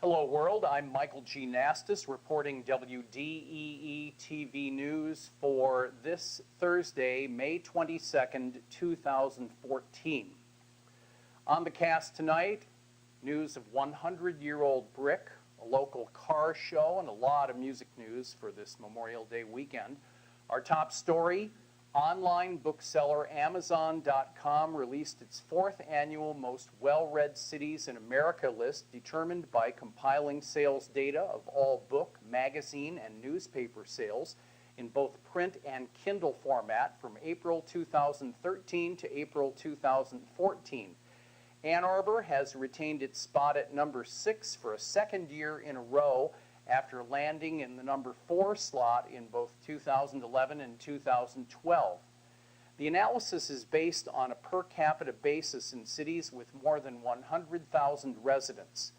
Hello world, I'm Michael G. Nastos reporting WDEE TV news for this Thursday, May 22nd, 2014. On the cast tonight, news of 100-year-old brick, a local car show, and a lot of music news for this Memorial Day weekend. Our top story, online bookseller Amazon.com released its 4th annual Most Well-Read Cities in America list, determined by compiling sales data of all book, magazine, and newspaper sales in both print and Kindle format from April 2013 to April 2014. Ann Arbor has retained its spot at number 6 for a second year in a row, after landing in the number 4 slot in both 2011 and 2012. The analysis is based on a per capita basis in cities with more than 100,000 residents.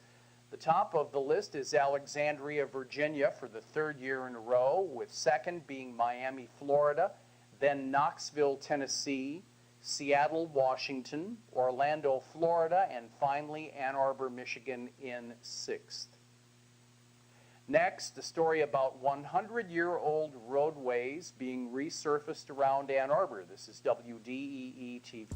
The top of the list is Alexandria, Virginia for the 3rd year in a row, with second being Miami, Florida, then Knoxville, Tennessee, Seattle, Washington, Orlando, Florida, and finally Ann Arbor, Michigan in 6th. Next, a story about 100-year-old roadways being resurfaced around Ann Arbor. This is WDEE TV.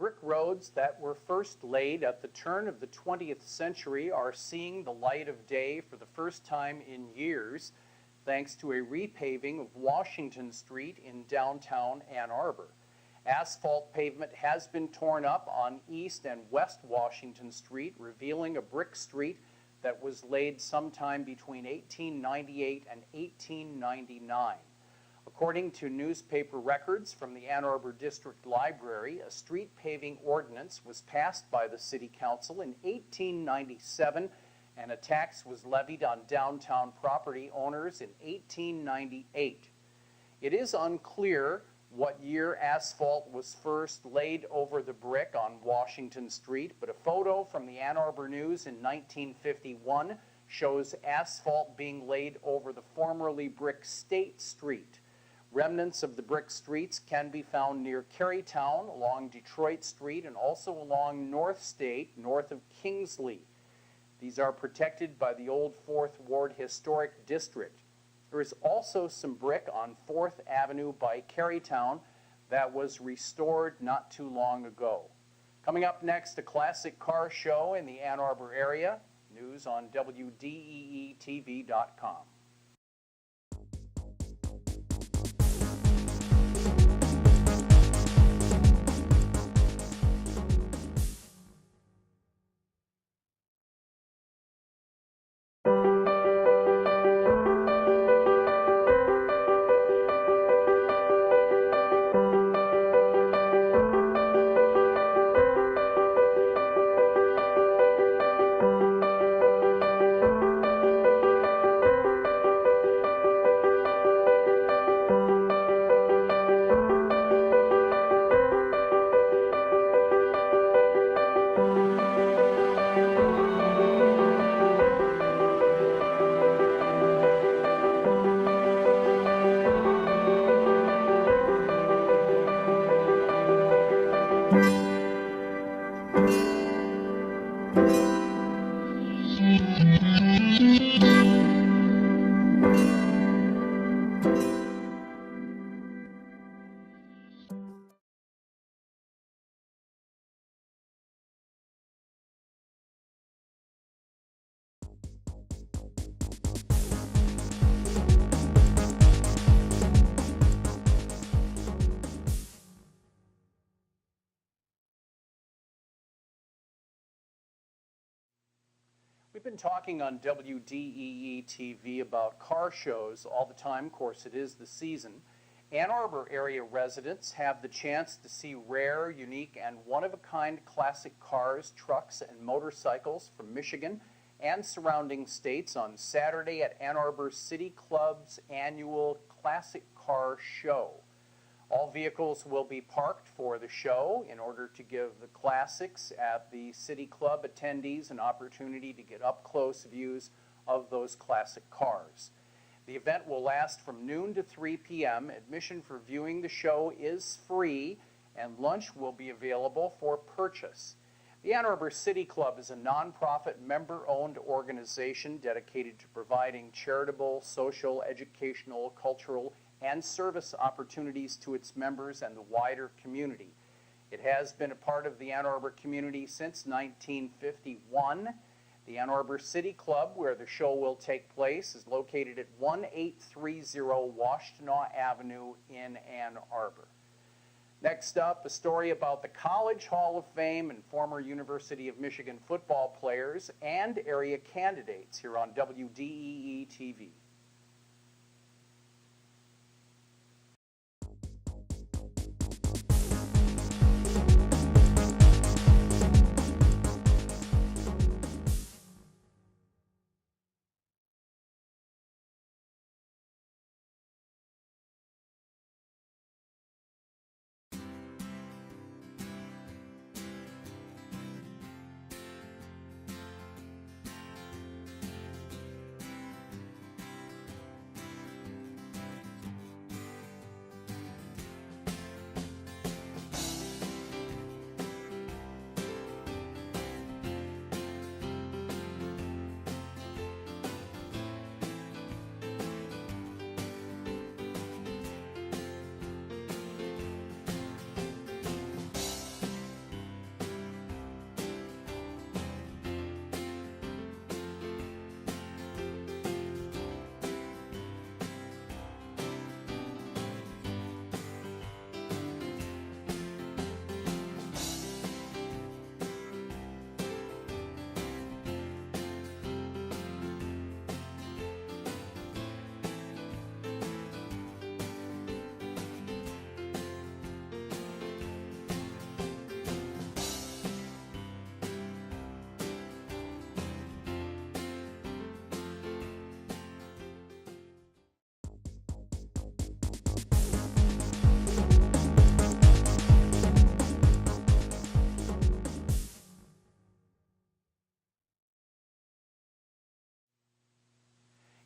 Brick roads that were first laid at the turn of the 20th century are seeing the light of day for the first time in years, thanks to a repaving of Washington Street in downtown Ann Arbor. Asphalt pavement has been torn up on East and West Washington Street, revealing a brick street that was laid sometime between 1898 and 1899. According to newspaper records from the Ann Arbor District Library, a street paving ordinance was passed by the City Council in 1897, and a tax was levied on downtown property owners in 1898. It is unclear what year asphalt was first laid over the brick on Washington Street, but a photo from the Ann Arbor News in 1951 shows asphalt being laid over the formerly brick State Street. Remnants of the brick streets can be found near Carytown, along Detroit Street, and also along North State, north of Kingsley. These are protected by the old 4th Ward Historic District. There is also some brick on 4th Avenue by Carytown that was restored not too long ago. Coming up next, a classic car show in the Ann Arbor area. News on WDEETV.com. We've been talking on WDEE TV about car shows all the time. Of course, it is the season. Ann Arbor area residents have the chance to see rare, unique, and one-of-a-kind classic cars, trucks, and motorcycles from Michigan and surrounding states on Saturday at Ann Arbor City Club's annual Classic Car Show. All vehicles will be parked for the show in order to give the classics at the City Club attendees an opportunity to get up-close views of those classic cars. The event will last from noon to 3 p.m. Admission for viewing the show is free, and lunch will be available for purchase. The Ann Arbor City Club is a nonprofit, member-owned organization dedicated to providing charitable, social, educational, cultural, and service opportunities to its members and the wider community. It has been a part of the Ann Arbor community since 1951. The Ann Arbor City Club, where the show will take place, is located at 1830 Washtenaw Avenue in Ann Arbor. Next up, a story about the College Hall of Fame and former University of Michigan football players and area candidates here on WDEE TV.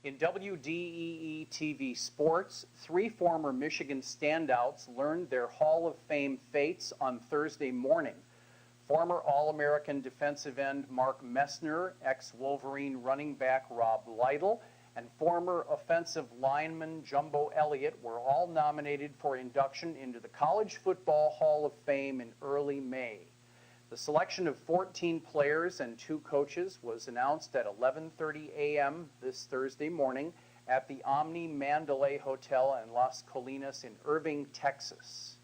In WDEE TV Sports, 3 former Michigan standouts learned their Hall of Fame fates on Thursday morning. Former All-American defensive end Mark Messner, ex-Wolverine running back Rob Lytle, and former offensive lineman Jumbo Elliott were all nominated for induction into the College Football Hall of Fame in early May. The selection of 14 players and 2 coaches was announced at 11:30 a.m. this Thursday morning at the Omni Mandalay Hotel in Las Colinas in Irving, Texas.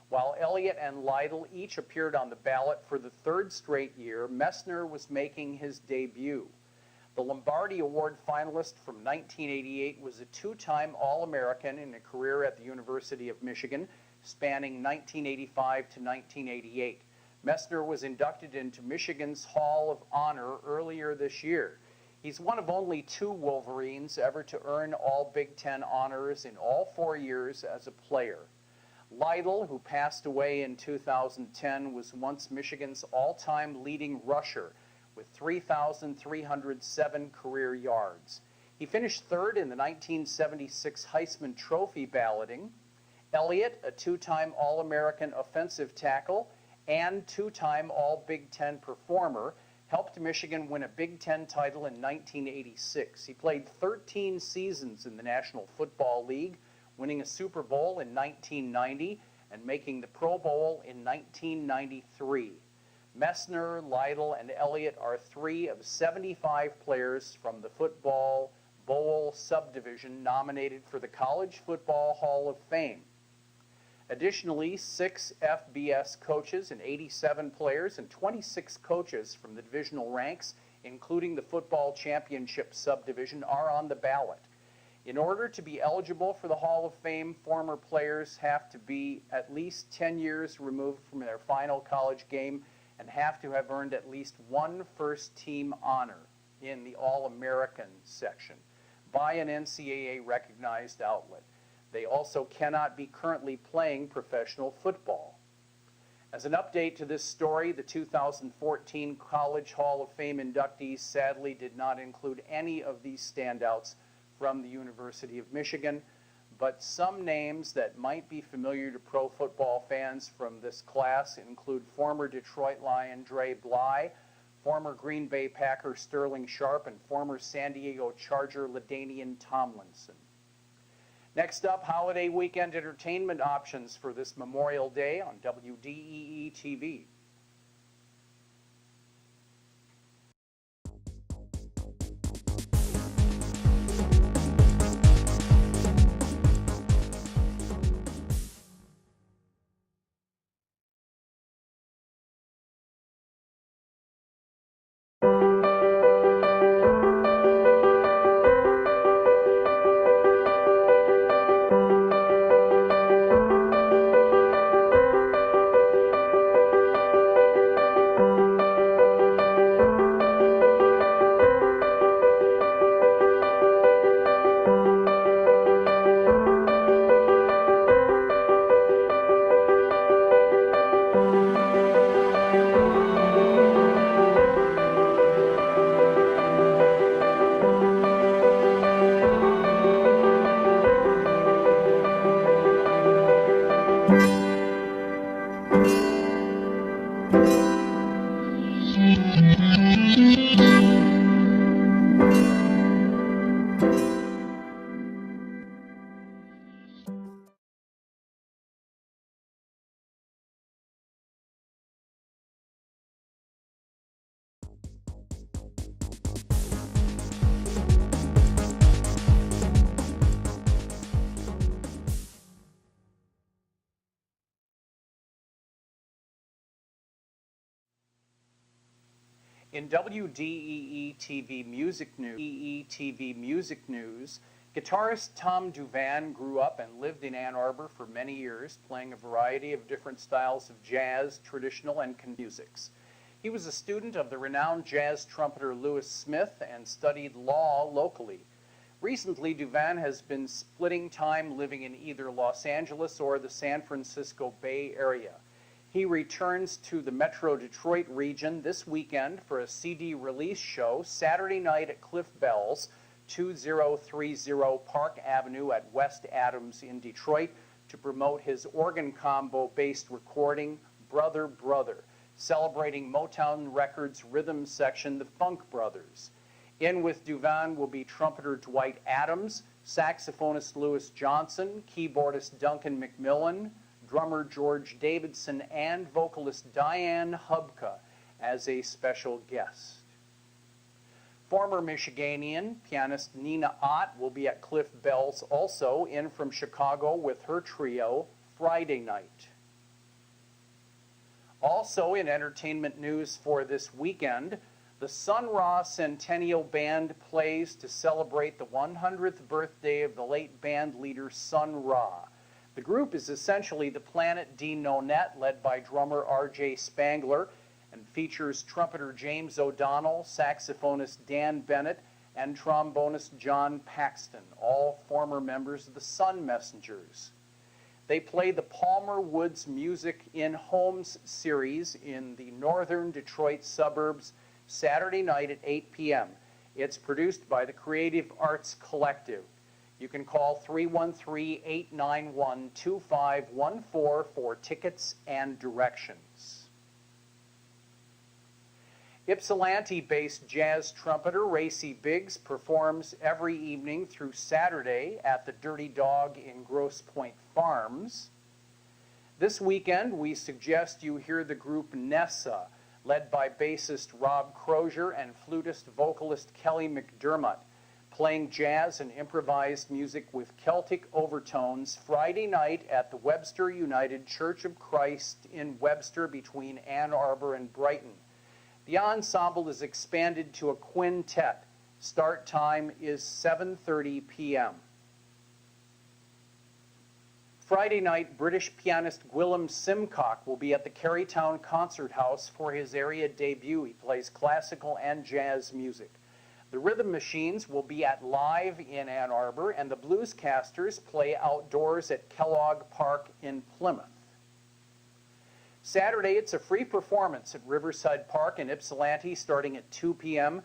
While Elliott and Lytle each appeared on the ballot for the 3rd straight year, Messner was making his debut. The Lombardi Award finalist from 1988 was a 2-time All-American in a career at the University of Michigan, spanning 1985 to 1988. Messner was inducted into Michigan's Hall of Honor earlier this year. He's one of only 2 Wolverines ever to earn all Big Ten honors in all 4 years as a player. Lytle, who passed away in 2010, was once Michigan's all-time leading rusher with 3,307 career yards. He finished 3rd in the 1976 Heisman Trophy balloting. Elliott, a 2-time All-American offensive tackle and 2-time All-Big Ten performer, helped Michigan win a Big Ten title in 1986. He played 13 seasons in the National Football League, winning a Super Bowl in 1990 and making the Pro Bowl in 1993. Messner, Lytle, and Elliott are 3 of 75 players from the Football Bowl subdivision nominated for the College Football Hall of Fame. Additionally, 6 FBS coaches and 87 players and 26 coaches from the divisional ranks including the football championship subdivision, are on the ballot. In order to be eligible for the Hall of Fame, former players have to be at least 10 years removed from their final college game and have to have earned at least one first-team honor in the All-American section by an NCAA-recognized outlet. They also cannot be currently playing professional football. As an update to this story, the 2014 College Hall of Fame inductees sadly did not include any of these standouts from the University of Michigan, but some names that might be familiar to pro football fans from this class include former Detroit Lion Dre Bly, former Green Bay Packer Sterling Sharp, and former San Diego Charger LaDainian Tomlinson. Next up, holiday weekend entertainment options for this Memorial Day on WDEE TV. In WDEE TV music news, guitarist Tom Duvan grew up and lived in Ann Arbor for many years, playing a variety of different styles of jazz, traditional, and musics. He was a student of the renowned jazz trumpeter Lewis Smith and studied law locally. Recently, Duvan has been splitting time living in either Los Angeles or the San Francisco Bay Area. He returns to the Metro Detroit region this weekend for a CD release show Saturday night at Cliff Bell's, 2030 Park Avenue at West Adams in Detroit, to promote his organ combo-based recording, Brother Brother, celebrating Motown Records' rhythm section, the Funk Brothers. In with Duvan will be trumpeter Dwight Adams, saxophonist Lewis Johnson, keyboardist Duncan McMillan, drummer George Davidson, and vocalist Diane Hubka as a special guest. Former Michiganian pianist Nina Ott will be at Cliff Bell's, also in from Chicago with her trio Friday night. Also in entertainment news for this weekend, the Sun Ra Centennial Band plays to celebrate the 100th birthday of the late band leader Sun Ra. The group is essentially the Planet D Nonette, led by drummer R.J. Spangler, and features trumpeter James O'Donnell, saxophonist Dan Bennett, and trombonist John Paxton, all former members of the Sun Messengers. They play the Palmer Woods Music in Homes series in the northern Detroit suburbs Saturday night at 8 p.m. It's produced by the Creative Arts Collective. You can call 313-891-2514 for tickets and directions. Ypsilanti-based jazz trumpeter Racy Biggs performs every evening through Saturday at the Dirty Dog in Grosse Pointe Farms. This weekend, we suggest you hear the group Nessa, led by bassist Rob Crozier and flutist-vocalist Kelly McDermott, playing jazz and improvised music with Celtic overtones Friday night at the Webster United Church of Christ in Webster between Ann Arbor and Brighton. The ensemble is expanded to a quintet. Start time is 7:30 p.m. Friday night, British pianist Gwilym Simcock will be at the Carytown Concert House for his area debut. He plays classical and jazz music. The Rhythm Machines will be at Live in Ann Arbor, and the Bluescasters play outdoors at Kellogg Park in Plymouth. Saturday, it's a free performance at Riverside Park in Ypsilanti starting at 2 p.m.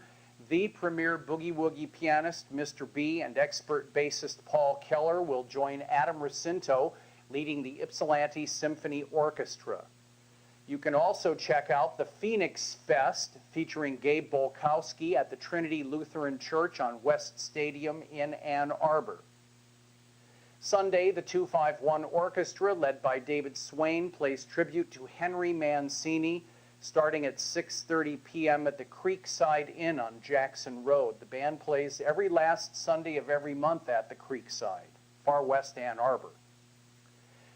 The premier boogie-woogie pianist, Mr. B, and expert bassist Paul Keller will join Adam Racinto leading the Ypsilanti Symphony Orchestra. You can also check out the Phoenix Fest featuring Gabe Bolkowski at the Trinity Lutheran Church on West Stadium in Ann Arbor. Sunday, the 251 Orchestra, led by David Swain, plays tribute to Henry Mancini, starting at 6:30 p.m. at the Creekside Inn on Jackson Road. The band plays every last Sunday of every month at the Creekside, far west Ann Arbor.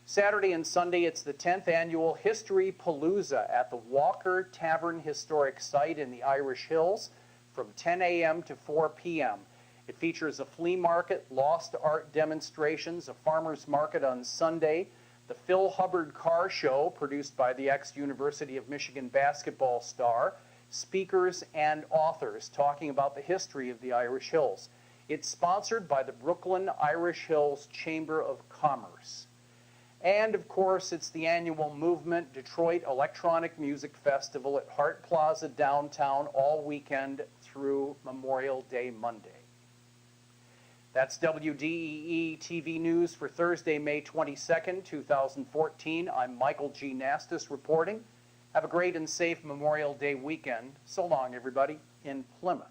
Saturday and Sunday, it's the 10th annual History Palooza at the Walker Tavern Historic Site in the Irish Hills from 10 a.m. to 4 p.m. It features a flea market, lost art demonstrations, a farmer's market on Sunday, the Phil Hubbard Car Show, produced by the ex-University of Michigan basketball star, speakers and authors talking about the history of the Irish Hills. It's sponsored by the Brooklyn Irish Hills Chamber of Commerce. And, of course, it's the annual Movement Detroit Electronic Music Festival at Hart Plaza downtown all weekend through Memorial Day Monday. That's WDEE TV News for Thursday, May 22nd, 2014. I'm Michael G. Nastos reporting. Have a great and safe Memorial Day weekend. So long, everybody, in Plymouth.